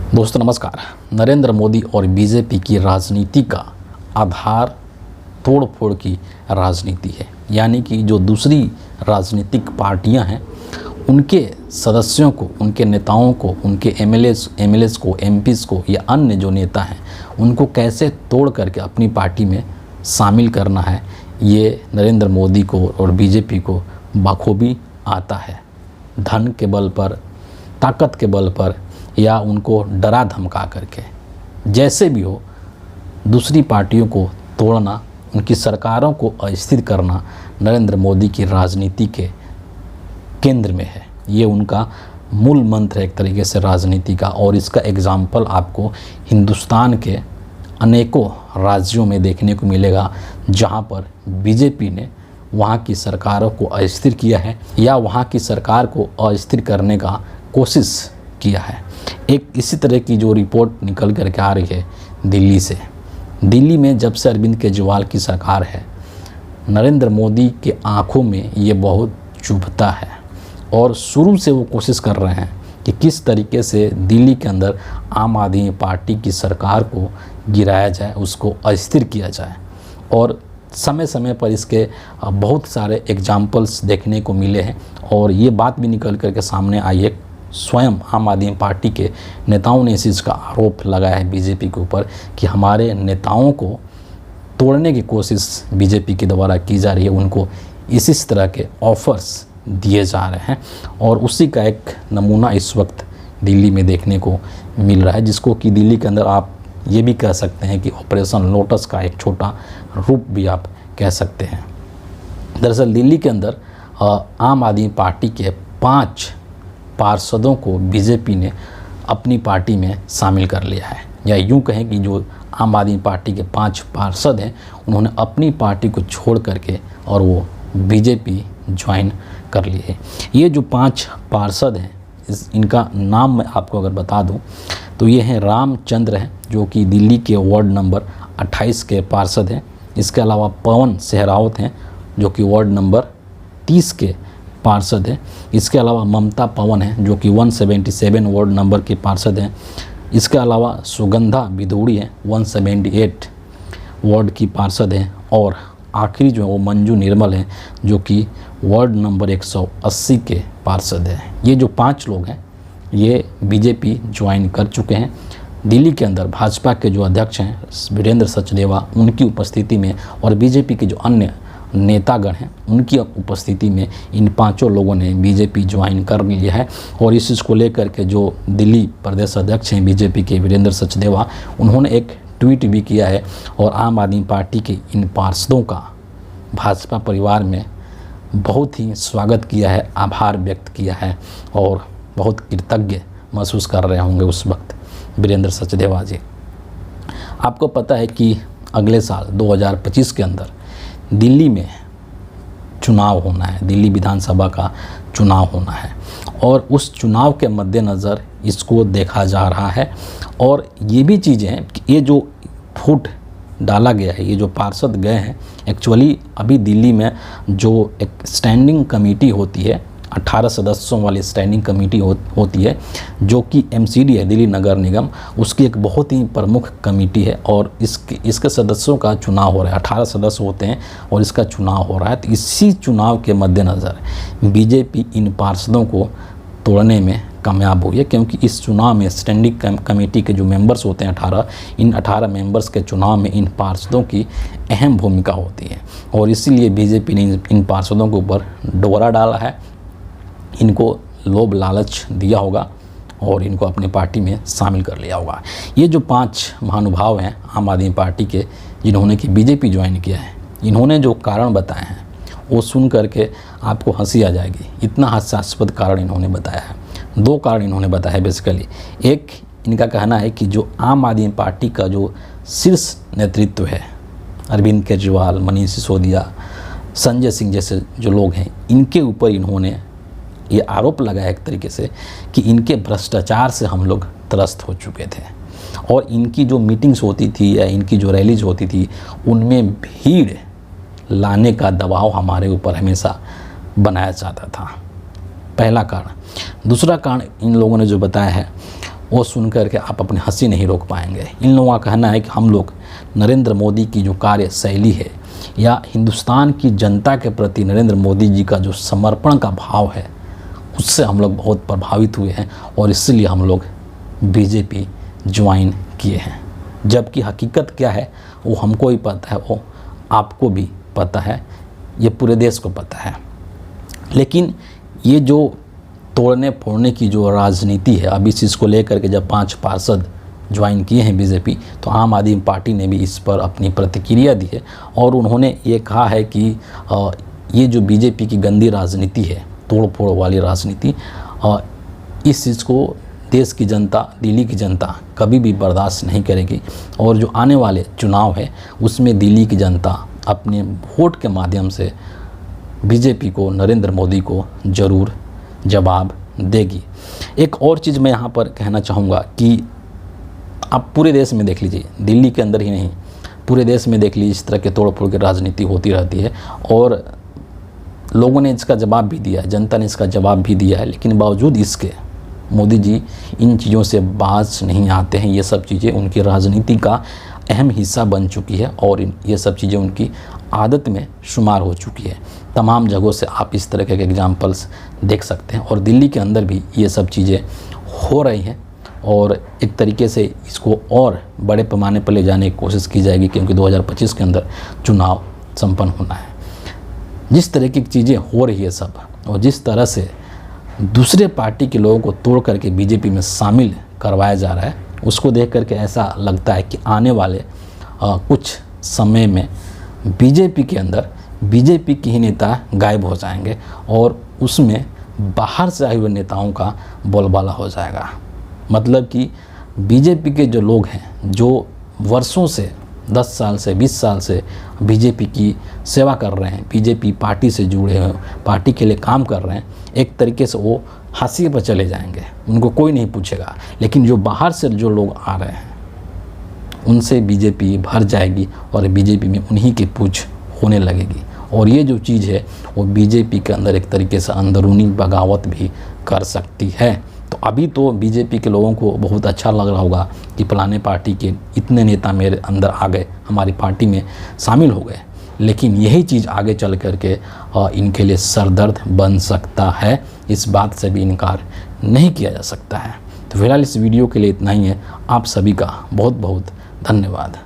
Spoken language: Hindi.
दोस्तों नमस्कार। नरेंद्र मोदी और बीजेपी की राजनीति का आधार तोड़ फोड़ की राजनीति है, यानी कि जो दूसरी राजनीतिक पार्टियां हैं उनके सदस्यों को, उनके नेताओं को, उनके एमएलएस को, एमपीज़ को या अन्य जो नेता हैं उनको कैसे तोड़ करके अपनी पार्टी में शामिल करना है, ये नरेंद्र मोदी को और बीजेपी को बखूबी आता है। धन के बल पर, ताकत के बल पर या उनको डरा धमका करके, जैसे भी हो दूसरी पार्टियों को तोड़ना, उनकी सरकारों को अस्थिर करना नरेंद्र मोदी की राजनीति के केंद्र में है। ये उनका मूल मंत्र है एक तरीके से राजनीति का, और इसका एग्जाम्पल आपको हिंदुस्तान के अनेकों राज्यों में देखने को मिलेगा जहां पर बीजेपी ने वहां की सरकारों को अस्थिर किया है या वहां की सरकार को अस्थिर करने का कोशिश किया है। एक इसी तरह की जो रिपोर्ट निकल कर के आ रही है दिल्ली से। दिल्ली में जब से अरविंद केजरीवाल की सरकार है, नरेंद्र मोदी के आंखों में ये बहुत चुभता है और शुरू से वो कोशिश कर रहे हैं कि किस तरीके से दिल्ली के अंदर आम आदमी पार्टी की सरकार को गिराया जाए, उसको अस्थिर किया जाए। और समय समय पर इसके बहुत सारे एग्जाम्पल्स देखने को मिले हैं और ये बात भी निकल कर के सामने आई है। स्वयं आम आदमी पार्टी के नेताओं ने इस चीज़ का आरोप लगाया है बीजेपी के ऊपर कि हमारे नेताओं को तोड़ने की कोशिश बीजेपी के द्वारा की जा रही है, उनको इस तरह के ऑफर्स दिए जा रहे हैं। और उसी का एक नमूना इस वक्त दिल्ली में देखने को मिल रहा है, जिसको कि दिल्ली के अंदर आप ये भी कह सकते हैं कि ऑपरेशन लोटस का एक छोटा रूप भी आप कह सकते हैं। दरअसल दिल्ली के अंदर आम आदमी पार्टी के 5 पार्षदों को बीजेपी ने अपनी पार्टी में शामिल कर लिया है, या यूँ कहें कि जो आम आदमी पार्टी के 5 पार्षद हैं उन्होंने अपनी पार्टी को छोड़ करके और वो बीजेपी ज्वाइन कर लिए है। ये जो 5 पार्षद हैं इनका नाम मैं आपको अगर बता दूं तो ये हैं रामचंद्र हैं जो कि दिल्ली के वार्ड नंबर 28 के पार्षद हैं। इसके अलावा पवन सहरावत हैं जो कि वार्ड नंबर 30 के पार्षद हैं। इसके अलावा ममता पवन हैं जो कि 177 वार्ड नंबर के पार्षद हैं। इसके अलावा सुगंधा बिधूड़ी हैं 178 वार्ड की पार्षद हैं। और आखिरी जो है वो मंजू निर्मल हैं जो कि वार्ड नंबर 180 के पार्षद हैं। ये जो 5 लोग हैं ये बीजेपी ज्वाइन कर चुके हैं। दिल्ली के अंदर भाजपा के जो अध्यक्ष हैं वीरेंद्र सचदेवा, उनकी उपस्थिति में और बीजेपी के जो अन्य नेतागण हैं उनकी उपस्थिति में इन 5 लोगों ने बीजेपी ज्वाइन कर लिया है। और इस चीज़ को लेकर के जो दिल्ली प्रदेश अध्यक्ष हैं बीजेपी के वीरेंद्र सचदेवा, उन्होंने एक ट्वीट भी किया है और आम आदमी पार्टी के इन पार्षदों का भाजपा परिवार में बहुत ही स्वागत किया है, आभार व्यक्त किया है और बहुत कृतज्ञ महसूस कर रहे होंगे उस वक्त वीरेंद्र सचदेवा जी। आपको पता है कि अगले साल 2025 के अंदर दिल्ली में चुनाव होना है, दिल्ली विधानसभा का चुनाव होना है और उस चुनाव के मद्देनज़र इसको देखा जा रहा है। और ये भी चीज़ें हैं कि ये जो फूट डाला गया है, ये जो पार्षद गए हैं, एक्चुअली अभी दिल्ली में जो एक स्टैंडिंग कमेटी होती है, 18 सदस्यों वाली स्टैंडिंग कमेटी होती है जो कि एमसीडी है, दिल्ली नगर निगम, उसकी एक बहुत ही प्रमुख कमेटी है और इसके सदस्यों का चुनाव हो रहा है। 18 सदस्य होते हैं और इसका चुनाव हो रहा है। तो इसी चुनाव के मद्देनज़र बीजेपी इन पार्षदों को तोड़ने में कामयाब हुई है, क्योंकि इस चुनाव में स्टैंडिंग कमेटी के जो मेंबर्स होते हैं 18, इन 18 मेंबर्स के चुनाव में इन पार्षदों की अहम भूमिका होती है। और इसीलिए बीजेपी ने इन पार्षदों के ऊपर डोरा डाला है, इनको लोभ लालच दिया होगा और इनको अपनी पार्टी में शामिल कर लिया होगा। ये जो 5 महानुभाव हैं आम आदमी पार्टी के जिन्होंने कि बीजेपी ज्वाइन किया है, इन्होंने जो कारण बताए हैं वो सुन करके आपको हंसी आ जाएगी। इतना हास्यास्पद कारण इन्होंने बताया है। 2 कारण इन्होंने बताया है बेसिकली। एक, इनका कहना है कि जो आम आदमी पार्टी का जो शीर्ष नेतृत्व है, अरविंद केजरीवाल, मनीष सिसोदिया, संजय सिंह जैसे जो लोग हैं, इनके ऊपर इन्होंने ये आरोप लगाया एक तरीके से कि इनके भ्रष्टाचार से हम लोग त्रस्त हो चुके थे और इनकी जो मीटिंग्स होती थी या इनकी जो रैलीज होती थी उनमें भीड़ लाने का दबाव हमारे ऊपर हमेशा बनाया जाता था। पहला कारण। दूसरा कारण इन लोगों ने जो बताया है वो सुन कर के आप अपनी हंसी नहीं रोक पाएंगे। इन लोगों का कहना है कि हम लोग नरेंद्र मोदी की जो कार्यशैली है या हिंदुस्तान की जनता के प्रति नरेंद्र मोदी जी का जो समर्पण का भाव है, उससे हम लोग बहुत प्रभावित हुए हैं और इसलिए हम लोग बीजेपी ज्वाइन किए हैं। जबकि हकीकत क्या है वो हमको ही पता है, वो आपको भी पता है, ये पूरे देश को पता है। लेकिन ये जो तोड़ने फोड़ने की जो राजनीति है, अब इस चीज़ को लेकर के जब 5 पार्षद ज्वाइन किए हैं बीजेपी, तो आम आदमी पार्टी ने भी इस पर अपनी प्रतिक्रिया दी है और उन्होंने ये कहा है कि ये जो बीजेपी की गंदी राजनीति है, तोड़ फोड़ वाली राजनीति, इस चीज़ को देश की जनता, दिल्ली की जनता कभी भी बर्दाश्त नहीं करेगी और जो आने वाले चुनाव है उसमें दिल्ली की जनता अपने वोट के माध्यम से बीजेपी को, नरेंद्र मोदी को ज़रूर जवाब देगी। एक और चीज़ मैं यहाँ पर कहना चाहूँगा कि आप पूरे देश में देख लीजिए, दिल्ली के अंदर ही नहीं पूरे देश में देख लीजिए, इस तरह के तोड़ फोड़ की राजनीति होती रहती है और लोगों ने इसका जवाब भी दिया है, जनता ने इसका जवाब भी दिया है। लेकिन बावजूद इसके मोदी जी इन चीज़ों से बाज नहीं आते हैं। ये सब चीज़ें उनकी राजनीति का अहम हिस्सा बन चुकी है और ये सब चीज़ें उनकी आदत में शुमार हो चुकी है। तमाम जगहों से आप इस तरह के एग्जाम्पल्स देख सकते हैं और दिल्ली के अंदर भी ये सब चीज़ें हो रही हैं और एक तरीके से इसको और बड़े पैमाने पर ले जाने की कोशिश की जाएगी, क्योंकि 2025 के अंदर चुनाव संपन्न होना है। जिस तरह की चीज़ें हो रही है सब, और जिस तरह से दूसरे पार्टी के लोगों को तोड़ करके बीजेपी में शामिल करवाया जा रहा है, उसको देख करके ऐसा लगता है कि आने वाले कुछ समय में बीजेपी के अंदर बीजेपी के ही नेता गायब हो जाएंगे और उसमें बाहर से आए हुए नेताओं का बोलबाला हो जाएगा। मतलब कि बीजेपी के जो लोग हैं, जो वर्षों से 10 साल से 20 साल से बीजेपी की सेवा कर रहे हैं, बीजेपी पार्टी से जुड़े हैं, पार्टी के लिए काम कर रहे हैं, एक तरीके से वो हाशिए पर चले जाएंगे, उनको कोई नहीं पूछेगा। लेकिन जो बाहर से जो लोग आ रहे हैं उनसे बीजेपी भर जाएगी और बीजेपी में उन्हीं की पूछ होने लगेगी और ये जो चीज़ है वो बीजेपी के अंदर एक तरीके से अंदरूनी बगावत भी कर सकती है। तो अभी तो बीजेपी के लोगों को बहुत अच्छा लग रहा होगा कि फलाने पार्टी के इतने नेता मेरे अंदर आ गए, हमारी पार्टी में शामिल हो गए, लेकिन यही चीज़ आगे चल कर के इनके लिए सरदर्द बन सकता है। इस बात से भी इनकार नहीं किया जा सकता है। तो फिलहाल इस वीडियो के लिए इतना ही है। आप सभी का बहुत बहुत धन्यवाद।